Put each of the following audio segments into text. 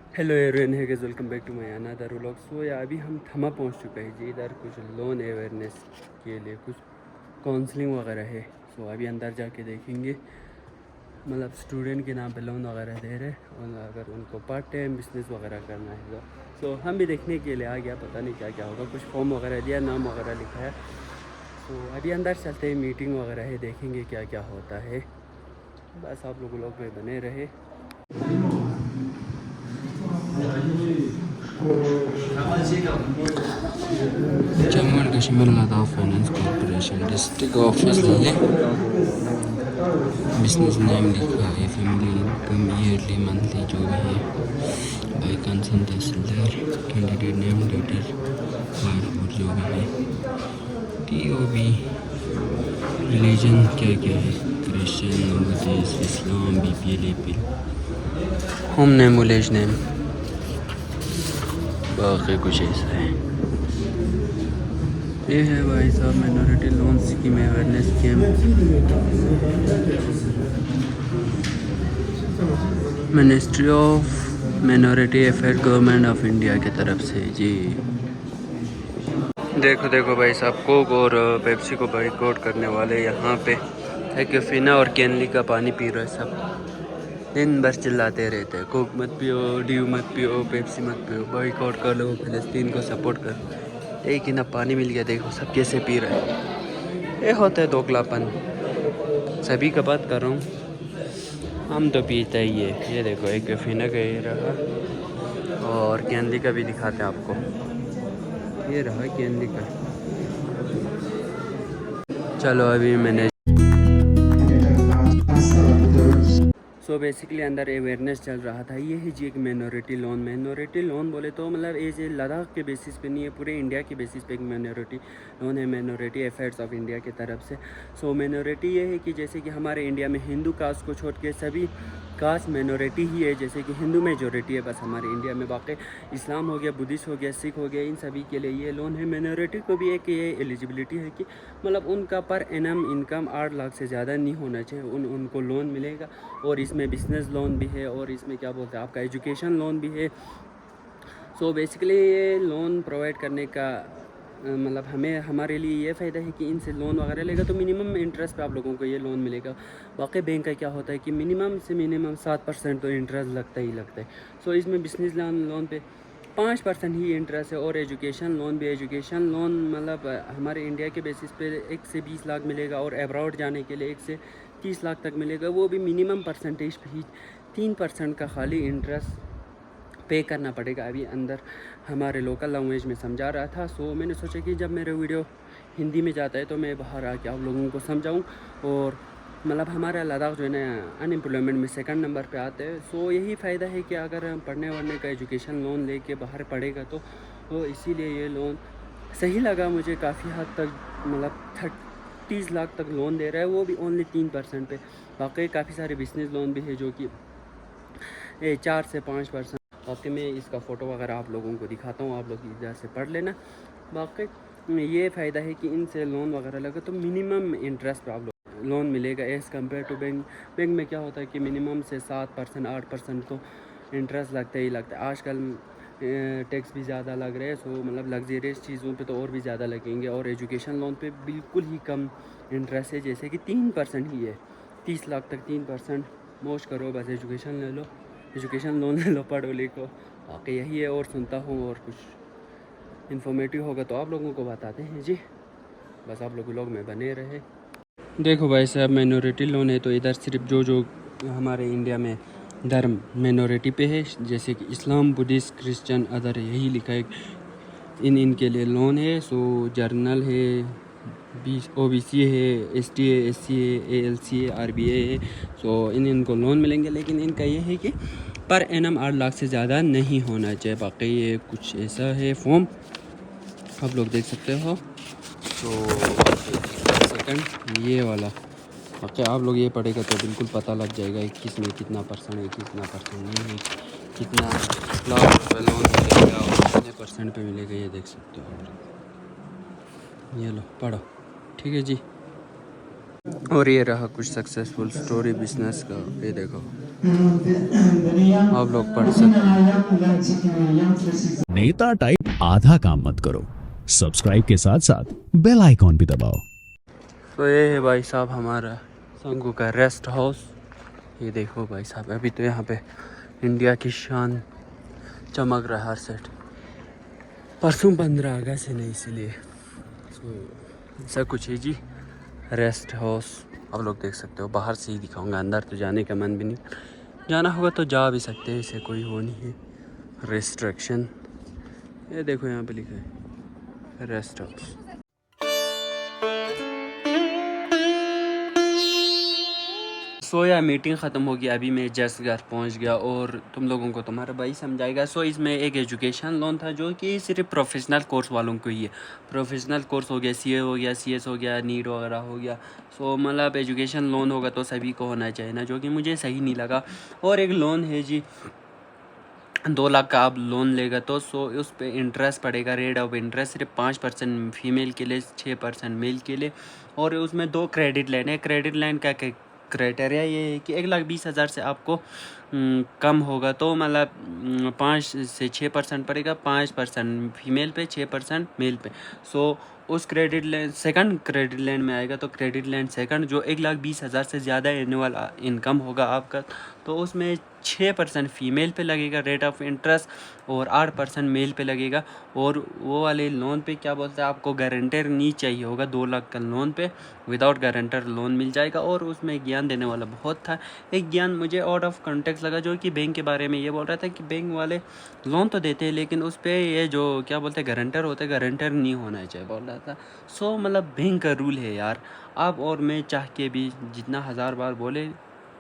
Hello everyone, hi guys, welcome back to my another vlog. So yeah अभी हम थमा पहुंच चुके हैं जी। इधर कुछ लोन अवेयरनेस के लिए कुछ काउंसलिंग वगैरह है। सो अभी अंदर जाके देखेंगे, मतलब स्टूडेंट के नाम पे लोन वगैरह दे रहे हैं, और अगर उनको पार्ट टाइम बिजनेस वगैरह करना है तो हम भी देखने के लिए आ गया। पता नहीं क्या क्या होगा, कुछ फॉर्म वगैरह दिया, नाम वगैरह लिखा है। तो अभी अंदर चलते हैं, मीटिंग वगैरह है, देखेंगे क्या क्या होता है। बस आप लोग में बने रहे। Jammu and Kashmir Ladakh finance corporation district office है। बिजनेस नेम लिखा है, फैमिली इनकम ईयरली मंथली जो भी है, by concern tehsildar, candidate name detail file और जो भी है, TOB, रिलीजन क्या क्या है, क्रिश्चियन, बुद्धिस्ट, इस्लाम, BPL, APL, home name, village name, बाकी कुछ ऐसा है। ये है भाई साहब minority loan scheme awareness camp, ministry of minority affair government of India की तरफ से जी। देखो भाई साहब, कोक और पेप्सी को बॉयकॉट करने वाले यहाँ पे एक्फिना और कैनली का पानी पी रहे सब, दिन भर चिल्लाते रहते हैं, कोक मत पियो, ड्यू मत पियो, पेप्सी मत पियो, बॉयकॉट कर लो, फिलिस्तीन को सपोर्ट कर। लेकिन अब पानी मिल गया, देखो सब कैसे पी रहे हैं। ये होता है दोगलापन, सभी का बात कर रहा हूँ, हम तो पीते ही है। ये देखो एक फिना का ये रहा, और कैनली का भी दिखाते हैं आपको, ये रहा कैनली का। चलो अभी मैंने सो बेसिकली अंदर अवेयरनेस चल रहा था। ये है जी एक मिनॉरिटी लोन बोले तो मतलब ये लद्दाख के बेसिस पे नहीं है, पूरे इंडिया के बेसिस पे एक मिनॉरिटी लोन है, मिनॉरिटी अफेयर्स ऑफ इंडिया की तरफ से। सो मिनॉरिटी ये है कि जैसे कि हमारे इंडिया में हिंदू कास्ट को छोड़ के सभी कास्ट मिनॉरिटी ही है, जैसे कि हिंदू मेजॉरिटी है बस हमारे इंडिया में, बाकी इस्लाम हो गया, बुद्धिस्ट हो गया, सिख हो गया, इन सभी के लिए ये लोन है। मिनॉरिटी को भी एक ये एलिजिबिलिटी है कि मतलब उनका पर एनम इनकम 8 लाख से ज़्यादा नहीं होना चाहिए, उनको लोन मिलेगा। और इसमें बिजनेस लोन भी है, और इसमें क्या बोलते हैं आपका एजुकेशन लोन भी है। सो बेसिकली ये लोन प्रोवाइड करने का मतलब हमारे लिए ये फ़ायदा है कि इनसे लोन वगैरह लेगा तो मिनिमम इंटरेस्ट पे आप लोगों को ये लोन मिलेगा। बाकी बैंक का क्या होता है कि मिनिमम से मिनिमम 7% तो इंटरेस्ट लगता ही लगता है। सो इसमें बिजनेस लोन पे 5% ही इंटरेस्ट है, और एजुकेशन लोन भी, एजुकेशन लोन मतलब हमारे इंडिया के बेसिस पे 1 से 20 लाख मिलेगा, और अब्रॉड जाने के लिए 1 से 30 लाख तक मिलेगा। वो भी मिनिमम परसेंटेज पे ही 3% का खाली इंटरेस्ट पे करना पड़ेगा। अभी अंदर हमारे लोकल लैंग्वेज में समझा रहा था। सो मैंने सोचा कि जब मेरा वीडियो हिंदी में जाता है तो मैं बाहर आके आप लोगों को समझाऊं, और मतलब हमारा लद्दाख जो है ना अनएम्प्लॉयमेंट में 2nd नंबर पे आते हैं। सो यही फ़ायदा है कि अगर हम पढ़ने वढ़ने का एजुकेशन लोन लेके बाहर पढ़ेगा तो इसीलिए ये लोन सही लगा मुझे काफ़ी हद तक। मतलब 30 लाख तक लोन दे रहा है, वो भी ओनली 3% पे। बाकी काफ़ी सारे बिजनेस लोन भी है जो कि 4 से 5%। बाकी मैं इसका फ़ोटो वगैरह आप लोगों को दिखाता हूँ, आप लोग इधर से पढ़ लेना। बाकी ये फ़ायदा है कि इनसे लोन वगैरह लगे तो मिनिमम इंटरेस्ट पर आप लोग लोन मिलेगा एज़ कम्पेयर टू बैंक में क्या होता है कि मिनिमम से 7% 8% तो इंटरेस्ट लगता ही लगता है। आजकल टैक्स भी ज़्यादा लग रहे हैं, सो मतलब लग्जरियस चीज़ों पे तो और भी ज़्यादा लगेंगे, और एजुकेशन लोन पे बिल्कुल ही कम इंटरेस्ट है, जैसे कि 3% ही है। 30 लाख तक 3% मौज करो, बस एजुकेशन ले लो, एजुकेशन लोन ले लो, पढ़ो लिखो। बाकी यही है, और सुनता हूँ और कुछ इन्फॉर्मेटिव होगा तो आप लोगों को बताते हैं जी। बस आप लोग में बने रहे। देखो भाई साहब, माइनॉरिटी लोन है तो इधर सिर्फ जो हमारे इंडिया में धर्म माइनॉरिटी पे है, जैसे कि इस्लाम, बुद्धिस्ट, क्रिश्चियन, अदर, यही लिखा है इनके लिए लोन है। सो जर्नल है, OBC है, ST है, SC है, ALC है, RBA है। सो इनको लोन मिलेंगे, लेकिन इनका ये है कि पर एनम 8 लाख से ज़्यादा नहीं होना चाहिए। बाकी ये कुछ ऐसा है फॉर्म, आप लोग देख सकते हो। तो सेकंड ये वाला, बाकी आप लोग ये पढ़ेगा तो बिल्कुल पता लग जाएगा किस में कितना परसेंट है, कितना परसेंट नहीं है, कितना लाख रुपये लोन मिलेगा और कितने परसेंट पे मिलेगा, ये देख सकते हो आप। ये लो पढ़ो, ठीक है जी। और ये रहा कुछ सक्सेसफुल स्टोरी बिजनेस का, ये देखो आप लोग पढ़ सकते हैं। नेता टाइप आधा काम मत करो, सब्सक्राइब के साथ साथ बेल आइकॉन भी दबाओ। तो ये है भाई साहब हमारा संगू का रेस्ट हाउस। ये देखो भाई साहब, अभी तो यहाँ पे इंडिया की शान चमक रहा है हर सेट। परसों 15 अगस्त है ना, इसलिए तो ऐसा कुछ है जी रेस्ट हाउस। आप लोग देख सकते हो, बाहर से ही दिखाऊंगा, अंदर तो जाने का मन भी नहीं। जाना होगा तो जा भी सकते हैं, इसे कोई वो नहीं है रिस्ट्रिक्शन। ये देखो यहाँ पे लिखा है रेस्ट हाउस। सो या मीटिंग ख़त्म हो गया, अभी मैं जस्ट घर पहुंच गया और तुम लोगों को तुम्हारा भाई समझाएगा। सो इसमें एक एजुकेशन लोन था जो कि सिर्फ प्रोफेशनल कोर्स वालों को ही है। प्रोफेशनल कोर्स हो गया, सीए हो गया, सीएस हो गया, नीट वगैरह हो गया। सो मतलब एजुकेशन लोन होगा तो सभी को होना चाहिए ना, जो कि मुझे सही नहीं लगा। और एक लोन है जी 2 लाख का आप लोन लेगा तो उस पर इंटरेस्ट पड़ेगा। रेट ऑफ इंटरेस्ट सिर्फ 5% फीमेल के लिए, 6% मेल के लिए। और उसमें 2 क्रेडिट लाइन है। क्रेडिट लाइन का क्राइटेरिया ये है कि 1,20,000 से आपको कम होगा तो मतलब 5 से 6% पड़ेगा। 5% फीमेल पे, 6% मेल पे। सो उस credit line second credit line में आएगा। तो क्रेडिट लाइन सेकंड जो 1,20,000 से ज़्यादा एनुअल इनकम होगा आपका, तो उसमें 6% फीमेल पे लगेगा रेट ऑफ इंटरेस्ट और 8% मेल पे लगेगा। और वो वाले लोन पे क्या बोलते हैं, आपको गारंटर नहीं चाहिए होगा। 2 लाख का लोन पे विदाउट गारंटर लोन मिल जाएगा। और उसमें ज्ञान देने वाला बहुत था। एक ज्ञान मुझे आउट ऑफ कॉन्टेक्स्ट लगा, जो कि बैंक के बारे में ये बोल रहा था कि बैंक वाले लोन तो देते हैं लेकिन उस पर ये जो क्या बोलते हैं गारंटर होते हैं, गारंटर नहीं होना चाहिए बोल रहा था। सो मतलब बैंक का रूल है यार। आप और मैं चाह के भी जितना 1000 बार बोले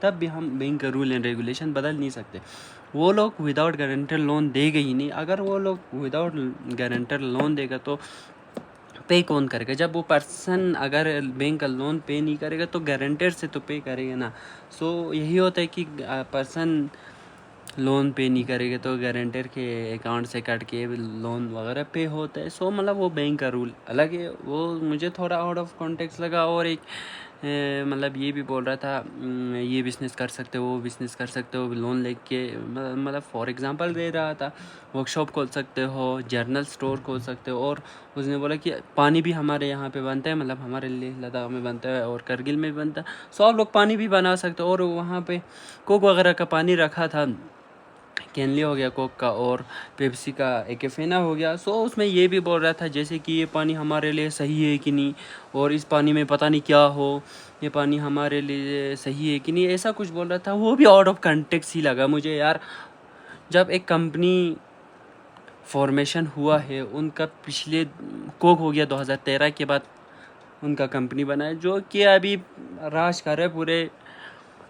तब भी हम बैंक का रूल एंड रेगुलेशन बदल नहीं सकते। वो लोग विदाउट गारंटर लोन देगा ही नहीं। अगर वो लोग विदाउट गारंटर लोन देगा तो पे कौन करेगा? जब वो पर्सन अगर बैंक का लोन पे नहीं करेगा तो गारंटर से तो पे करेगा ना। सो यही होता है कि पर्सन लोन पे नहीं करेगा तो गारंटर के अकाउंट से कट के लोन वगैरह पे होता है। सो मतलब वो बैंक का रूल अलग है, वो मुझे थोड़ा आउट ऑफ कॉन्टेक्स्ट लगा। और एक मतलब ये भी बोल रहा था ये बिज़नेस कर सकते हो, वो बिज़नेस कर सकते हो लोन लेके। मतलब फॉर एग्जांपल दे रहा था, वर्कशॉप खोल सकते हो, जर्नल स्टोर खोल सकते हो। और उसने बोला कि पानी भी हमारे यहाँ पे बनता है, मतलब हमारे लिए लद्दाख में बनता है और करगिल में भी बनता है। सो आप लोग पानी भी बना सकते हो। और वहाँ पे कोक वगैरह का पानी रखा था, कैनली हो गया कोक का और पेप्सी का एक्फेना हो गया। सो उसमें ये भी बोल रहा था जैसे कि ये पानी हमारे लिए सही है कि नहीं, और इस पानी में पता नहीं क्या हो, ये पानी हमारे लिए सही है कि नहीं, ऐसा कुछ बोल रहा था। वो भी आउट ऑफ कंटेक्स्ट ही लगा मुझे यार। जब एक कंपनी फॉर्मेशन हुआ है, उनका पिछले कोक हो गया 2013 के बाद उनका कंपनी बना है, जो कि अभी राज कर रहा है पूरे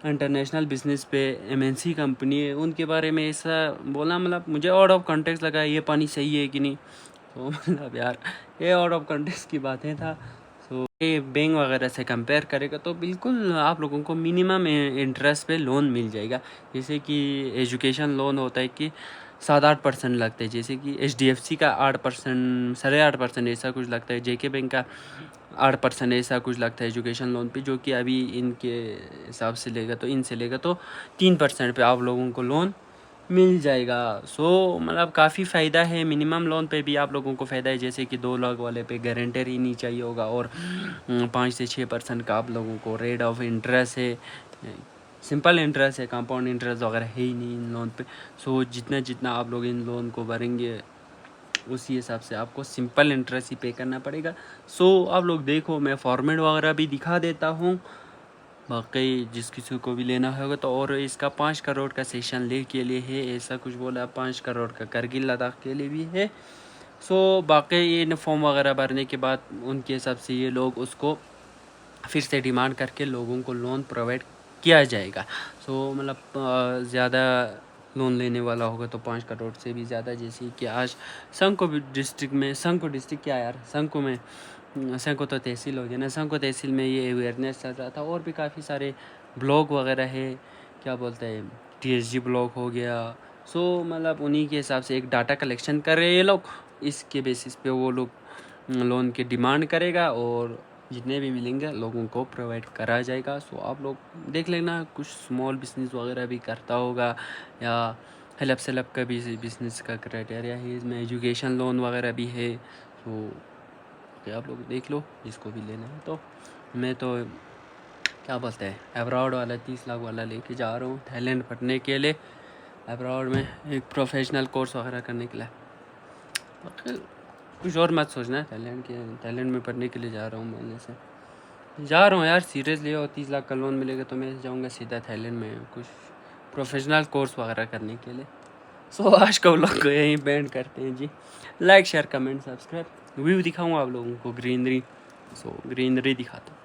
इंटरनेशनल बिजनेस पे। एमएनसी कंपनी है, उनके बारे में ऐसा बोला मतलब मुझे आउट ऑफ कॉन्टेक्स्ट लगा। ये पानी सही है कि नहीं, तो मतलब यार ये आउट ऑफ कॉन्टेक्स्ट की बातें था। तो ये बैंक वगैरह से कंपेयर करेगा तो बिल्कुल आप लोगों को मिनिमम इंटरेस्ट पे लोन मिल जाएगा। जैसे कि एजुकेशन लोन होता है कि 7-8% लगते हैं, जैसे कि HDFC का 8%, 8.5% ऐसा कुछ लगता है। JK बैंक का 8% ऐसा कुछ लगता है एजुकेशन लोन पे, जो कि अभी इनके हिसाब से लेगा तो इनसे लेगा तो 3% पे आप लोगों को लोन मिल जाएगा। सो मतलब काफ़ी फ़ायदा है। मिनिमम लोन पे भी आप लोगों को फ़ायदा है, जैसे कि 2 लाख वाले पे गारंटर ही नहीं चाहिए होगा। और 5 से 6% का आप लोगों को रेट ऑफ इंटरेस्ट है, सिंपल इंटरेस्ट है, कंपाउंड इंटरेस्ट वगैरह है ही नहीं इन लोन पे। सो जितना जितना आप लोग इन लोन को भरेंगे उसी हिसाब से आपको सिंपल इंटरेस्ट ही पे करना पड़ेगा। सो आप लोग देखो, मैं फॉर्मेट वगैरह भी दिखा देता हूँ, बाकी जिस किसी को भी लेना होगा तो। और इसका 5 करोड़ का सेशन ले के लिए है, ऐसा कुछ बोला। 5 करोड़ का करगिल लद्दाख के लिए भी है। सो बाकी ये फॉर्म वगैरह भरने के बाद उनके हिसाब से ये लोग उसको फिर से डिमांड करके लोगों को लोन प्रोवाइड किया जाएगा। सो मतलब ज़्यादा लोन लेने वाला होगा तो 5 करोड़ से भी ज़्यादा, जैसे कि आज संको डिस्ट्रिक्ट में, संको डिस्ट्रिक्ट क्या यार, संको में, संको तो तहसील हो गया ना, संको तहसील में ये अवेयरनेस चल रहा था। और भी काफ़ी सारे ब्लॉग वगैरह है, क्या बोलते हैं, TSG ब्लॉग हो गया। सो मतलब उन्हीं के हिसाब से एक डाटा कलेक्शन कर रहे हैं ये लोग। इसके बेसिस पे वो लोग लोन की डिमांड करेगा और जितने भी मिलेंगे लोगों को प्रोवाइड करा जाएगा। सो आप लोग देख लेना, कुछ स्मॉल बिजनेस वगैरह भी करता होगा या हेल्प सेल्प का भी बिजनेस का क्राइटेरिया है इसमें, एजुकेशन लोन वगैरह भी है। तो आप लोग देख लो जिसको भी लेना है। तो मैं तो क्या बोलते हैं अब्रॉड वाला 30 लाख वाला लेके जा रहा हूँ थाईलैंड पढ़ने के लिए, अब्रॉड में एक प्रोफेशनल कोर्स वगैरह करने के लिए। बाकी कुछ और मत सोचना, थाईलैंड में पढ़ने के लिए जा रहा हूँ, मैंने से जा रहा हूँ यार सीरियसली। और 30 लाख का लोन मिलेगा तो मैं जाऊँगा सीधा थाईलैंड में कुछ प्रोफेशनल कोर्स वगैरह करने के लिए। सो आज का व्लॉग को यहीं बैंड करते हैं जी। Like share comment subscribe. View दिखाऊँगा आप लोगों को, ग्रीनरी, सो ग्रीनरी दिखाता हूँ।